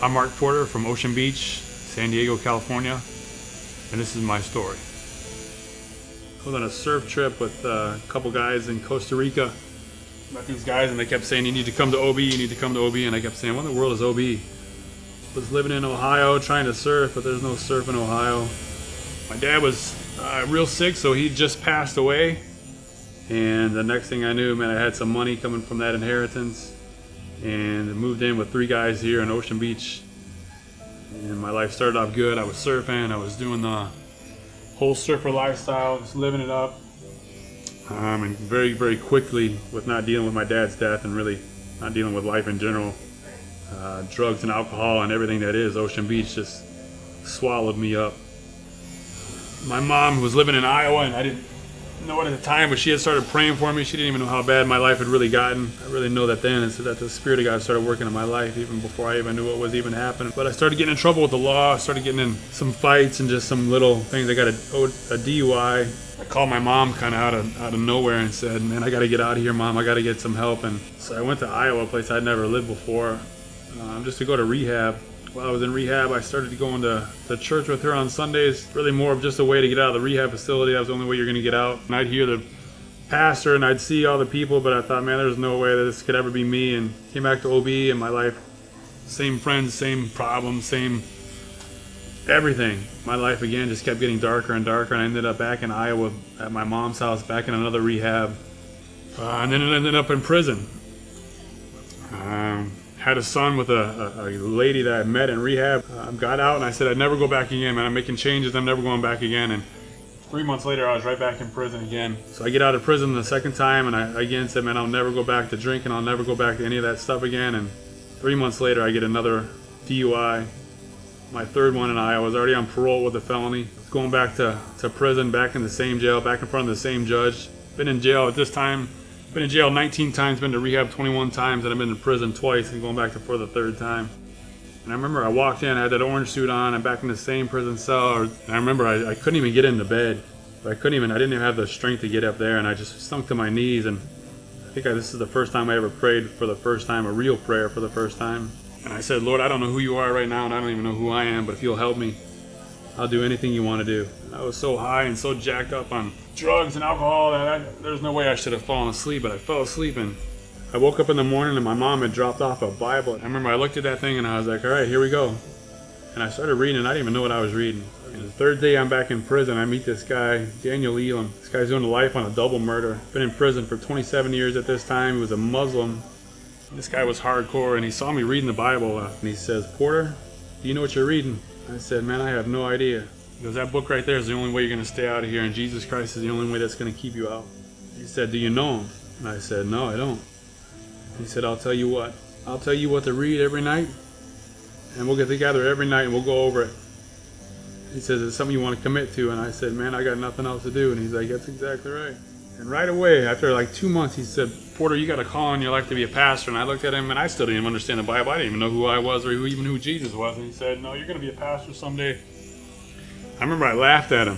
I'm Mark Porter from Ocean Beach, San Diego, California, and this is my story. I was on a surf trip with a couple guys in Costa Rica. Met these guys and they kept saying, you need to come to OB, you need to come to OB, and I kept saying, what in the world is OB? I was living in Ohio trying to surf, but there's no surf in Ohio. My dad was real sick, so he just passed away, and the next thing I knew, man, I had some money coming from that inheritance and moved in with 3 guys here in Ocean Beach, and my life started off good. I was surfing, I was doing the whole surfer lifestyle, just living it up, and very, very quickly, with not dealing with my dad's death and really not dealing with life in general, drugs and alcohol and everything that is Ocean Beach just swallowed me up. My mom was living in Iowa, and I didn't know it at the time, but she had started praying for me. She didn't even know how bad my life had really gotten. I really know that then, and so that the Spirit of God started working in my life even before I even knew what was even happening. But I started getting in trouble with the law. I started getting in some fights and just some little things. I got a DUI. I called my mom kind of out of nowhere and said, man, I got to get out of here, Mom. I got to get some help. And so I went to Iowa, a place I'd never lived before, just to go to rehab. While I was in rehab, I started going to church with her on Sundays, really more of just a way to get out of the rehab facility. That was the only way you're going to get out. And I'd hear the pastor and I'd see all the people, but I thought, man, there's no way that this could ever be me. And came back to OB, and my life, same friends, same problems, same everything. My life again just kept getting darker and darker, and I ended up back in Iowa at my mom's house, back in another rehab, and then it ended up in prison. Had a son with a lady that I met in rehab. Got out, and I said I'd never go back again, man. I'm making changes, I'm never going back again. And 3 months later, I was right back in prison again. So I get out of prison the second time, and I again said, man, I'll never go back to drinking, I'll never go back to any of that stuff again. And 3 months later, I get another DUI, my third one in Iowa. I was already on parole with a felony. Going back to prison, back in the same jail, back in front of the same judge. Been in jail at this time. Been in jail 19 times, been to rehab 21 times, and I've been in prison twice and going back for the 3rd time. And I remember I walked in, I had that orange suit on, I'm back in the same prison cell. And I remember I couldn't even get into bed. I didn't even have the strength to get up there, and I just sunk to my knees. And I think this is the first time I ever prayed for the first time, a real prayer for the first time. And I said, Lord, I don't know who you are right now, and I don't even know who I am, but if you'll help me, I'll do anything you want to do. And I was so high and so jacked up on drugs and alcohol that there's no way I should have fallen asleep, but I fell asleep, and I woke up in the morning and my mom had dropped off a Bible. I remember I looked at that thing and I was like, all right, here we go. And I started reading, and I didn't even know what I was reading. And the 3rd day I'm back in prison, I meet this guy, Daniel Elam. This guy's doing a life on a double murder. Been in prison for 27 years at this time. He was a Muslim. This guy was hardcore, and he saw me reading the Bible, and he says, Porter, do you know what you're reading? I said, man, I have no idea. He goes, that book right there is the only way you're going to stay out of here, and Jesus Christ is the only way that's going to keep you out. He said, do you know him? And I said, no, I don't. He said, I'll tell you what. I'll tell you what to read every night, and we'll get together every night and we'll go over it. He says, is it something you want to commit to? And I said, man, I got nothing else to do. And he's like, that's exactly right. And right away, after like 2 months, he said, Porter, you got a call in your life to be a pastor. And I looked at him, and I still didn't even understand the Bible. I didn't even know who I was or even who Jesus was. And he said, no, you're going to be a pastor someday. I remember I laughed at him.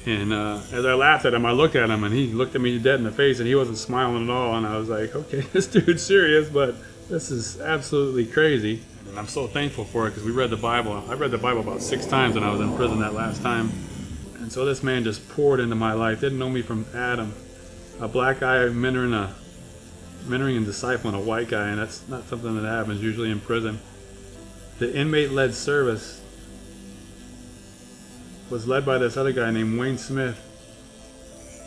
And as I laughed at him, I looked at him, and he looked at me dead in the face, and he wasn't smiling at all. And I was like, okay, this dude's serious, but this is absolutely crazy. And I'm so thankful for it, because we read the Bible. I read the Bible about 6 times when I was in prison that last time. And so this man just poured into my life. Didn't know me from Adam. A black guy mentoring and discipling a white guy, and that's not something that happens usually in prison. The inmate-led service was led by this other guy named Wayne Smith.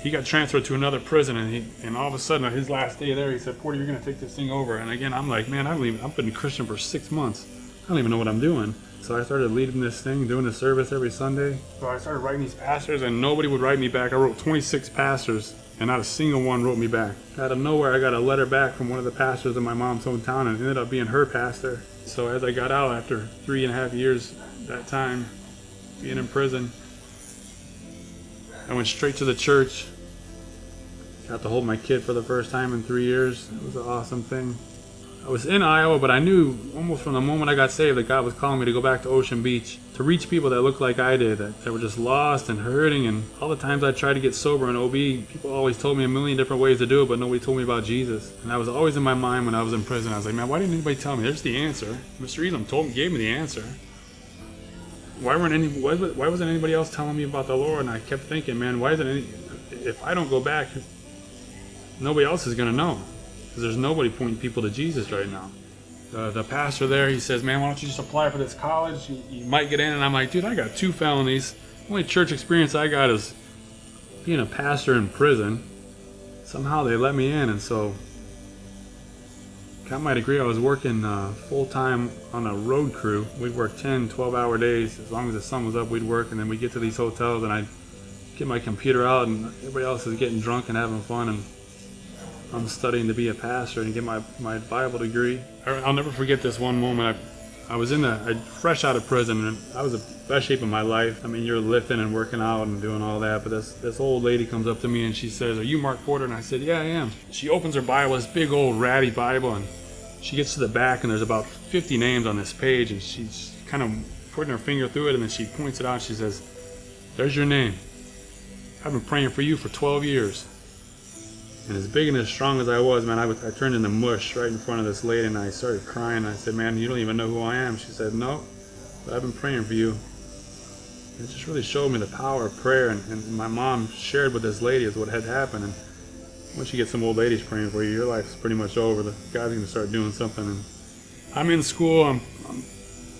He got transferred to another prison, and all of a sudden, on his last day there, he said, Porter, you're going to take this thing over. And again, I'm like, man, I've been a Christian for 6 months. I don't even know what I'm doing. So I started leading this thing, doing the service every Sunday. So I started writing these pastors, and nobody would write me back. I wrote 26 pastors, and not a single one wrote me back. Out of nowhere, I got a letter back from one of the pastors in my mom's hometown, and it ended up being her pastor. So as I got out after 3.5 years that time, being in prison, I went straight to the church. Got to hold my kid for the first time in 3 years. It was an awesome thing. I was in Iowa, but I knew almost from the moment I got saved that God was calling me to go back to Ocean Beach to reach people that looked like I did, that were just lost and hurting. And all the times I tried to get sober in OB, people always told me a million different ways to do it, but nobody told me about Jesus. And that was always in my mind when I was in prison. I was like, man, why didn't anybody tell me? There's the answer. Mr. Elam gave me the answer. Why wasn't anybody else telling me about the Lord? And I kept thinking, man, if I don't go back, nobody else is going to know. Because there's nobody pointing people to Jesus right now. The pastor there, he says, man, why don't you just apply for this college? You might get in. And I'm like, dude, I got 2 felonies. The only church experience I got is being a pastor in prison. Somehow they let me in. And so, got my degree. I was working full-time on a road crew. We'd work 10, 12-hour days. As long as the sun was up, we'd work. And then we'd get to these hotels, and I'd get my computer out, and everybody else is getting drunk and having fun. And I'm studying to be a pastor and get my Bible degree. I'll never forget this one moment. I was fresh out of prison, and I was in the best shape of my life. I mean, you're lifting and working out and doing all that, but this old lady comes up to me and she says, "Are you Mark Porter?" And I said, "Yeah, I am." She opens her Bible, this big old ratty Bible, and she gets to the back, and there's about 50 names on this page, and she's kind of putting her finger through it, and then she points it out and she says, "There's your name. I've been praying for you for 12 years. And as big and as strong as I was, man, I turned into mush right in front of this lady, and I started crying. I said, "Man, you don't even know who I am." She said, "No, but I've been praying for you." And it just really showed me the power of prayer, and my mom shared with this lady is what had happened. And once you get some old ladies praying for you, your life's pretty much over. The God's going to start doing something. And I'm in school. I'm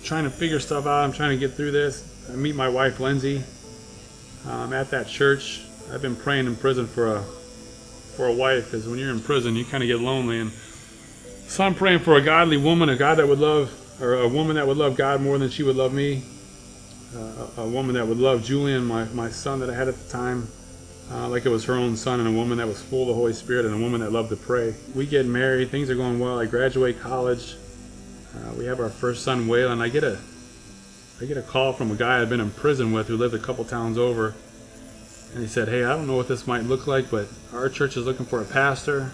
trying to figure stuff out. I'm trying to get through this. I meet my wife, Lindsay, at that church. I've been praying in prison for a wife, because when you're in prison you kind of get lonely, and so I'm praying for a godly woman, a woman that would love God more than she would love me, a woman that would love Julian, my son that I had at the time, like it was her own son, and a woman that was full of the Holy Spirit, and a woman that loved to pray. We get married, things are going well. I graduate college. We have our first son, Waylon. I get a call from a guy I'd been in prison with who lived a couple towns over. And he said, "Hey, I don't know what this might look like, but our church is looking for a pastor.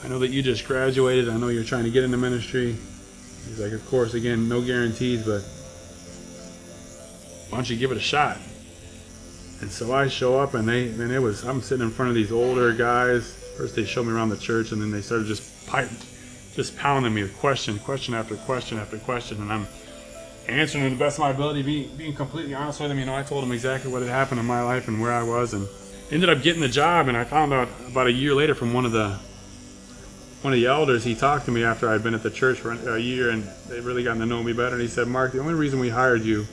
I know that you just graduated. I know you're trying to get into ministry." He's like, "Of course, again, no guarantees, but why don't you give it a shot?" And so I show up, and I'm sitting in front of these older guys. First they showed me around the church, and then they started just pounding me with question after question after question, and I'm answering to the best of my ability, being completely honest with him. I told him exactly what had happened in my life and where I was, and ended up getting the job. And I found out about a year later from one of the elders. He talked to me after I'd been at the church for a year, and they really gotten to know me better. And he said, "Mark, the only reason we hired you,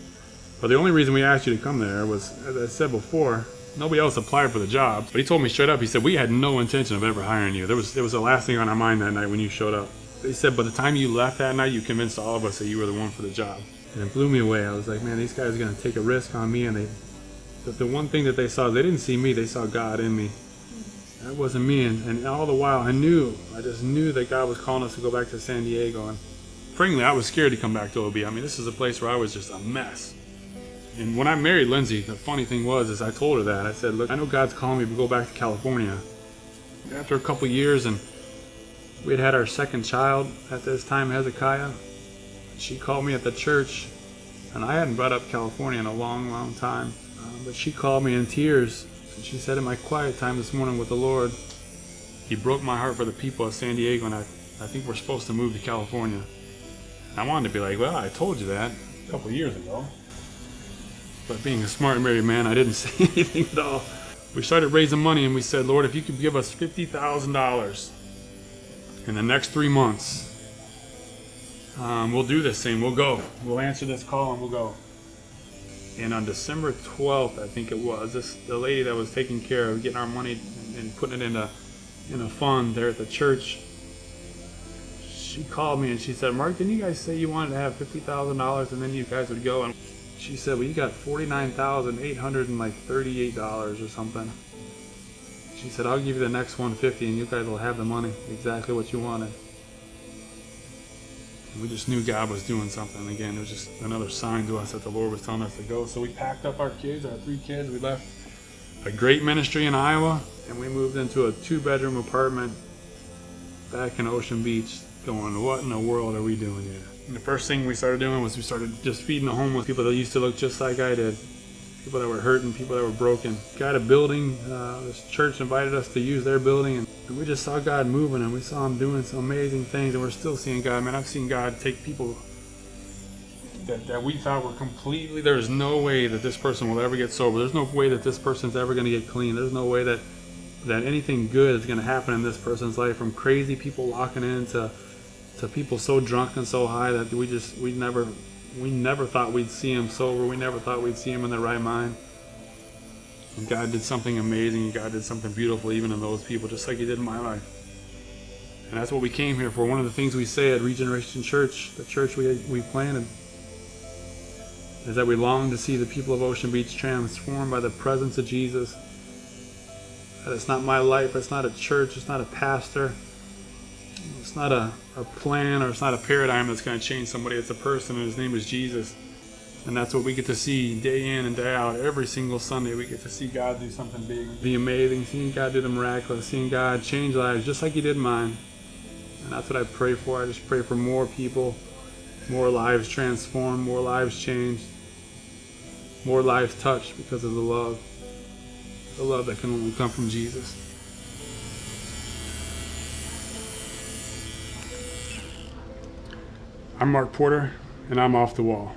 or the only reason we asked you to come there was, as I said before, nobody else applied for the job." But he told me straight up, he said, "We had no intention of ever hiring you. It was the last thing on our mind that night when you showed up." He said, "By the time you left that night, you convinced all of us that you were the one for the job." And it blew me away. I was like, man, these guys are going to take a risk on me. And the one thing that they saw, they didn't see me, they saw God in me. That wasn't me. And all the while, I just knew that God was calling us to go back to San Diego. And frankly, I was scared to come back to OB. I mean, this is a place where I was just a mess. And when I married Lindsay, the funny thing was I told her that. I said, "Look, I know God's calling me to go back to California." After a couple years, and we had our second child at this time, Hezekiah. She called me at the church, and I hadn't brought up California in a long, long time. But she called me in tears, and she said, "In my quiet time this morning with the Lord, He broke my heart for the people of San Diego, and I think we're supposed to move to California." And I wanted to be like, "Well, I told you that a couple of years ago." But being a smart married man, I didn't say anything at all. We started raising money, and we said, "Lord, if you could give us $50,000 in the next 3 months, we'll do this thing. We'll go. We'll answer this call and we'll go." And on December 12th, I think it was, the lady that was taking care of getting our money and putting it in a fund there at the church, she called me and she said, "Mark, didn't you guys say you wanted to have $50,000 and then you guys would go?" And she said, "Well, you got $49,838 or something." She said, "I'll give you the next 150 and you guys will have the money, exactly what you wanted." We just knew God was doing something. Again, it was just another sign to us that the Lord was telling us to go. So we packed up our 3 kids. We left a great ministry in Iowa, and we moved into a 2-bedroom apartment back in Ocean Beach. going, what in the world are we doing here? And the first thing we started doing was we started just feeding the homeless people that used to look just like I did. People that were hurting, people that were broken. Got a building, this church invited us to use their building, and we just saw God moving, and we saw him doing some amazing things, and we're still seeing God. Man, I've seen God take people that we thought were completely, there's no way that this person will ever get sober. There's no way that this person's ever going to get clean. There's no way that anything good is going to happen in this person's life, from crazy people locking in to people so drunk and so high that we never thought we'd see him sober. We never thought we'd see him in the right mind. And God did something amazing. God did something beautiful even in those people, just like he did in my life. And that's what we came here for. One of the things we say at Regeneration Church, the church we planted, is that we long to see the people of Ocean Beach transformed by the presence of Jesus. That it's not my life, it's not a church, it's not a pastor, it's not a plan, or it's not a paradigm that's going to change somebody. It's a person, and his name is Jesus. And that's what we get to see day in and day out. Every single Sunday we get to see God do something big, the amazing, seeing God do the miraculous, seeing God change lives just like he did mine. And that's what I pray for. I just pray for more people, more lives transformed, more lives changed, more lives touched because of the love that can only come from Jesus. I'm Mark Porter, and I'm off the wall.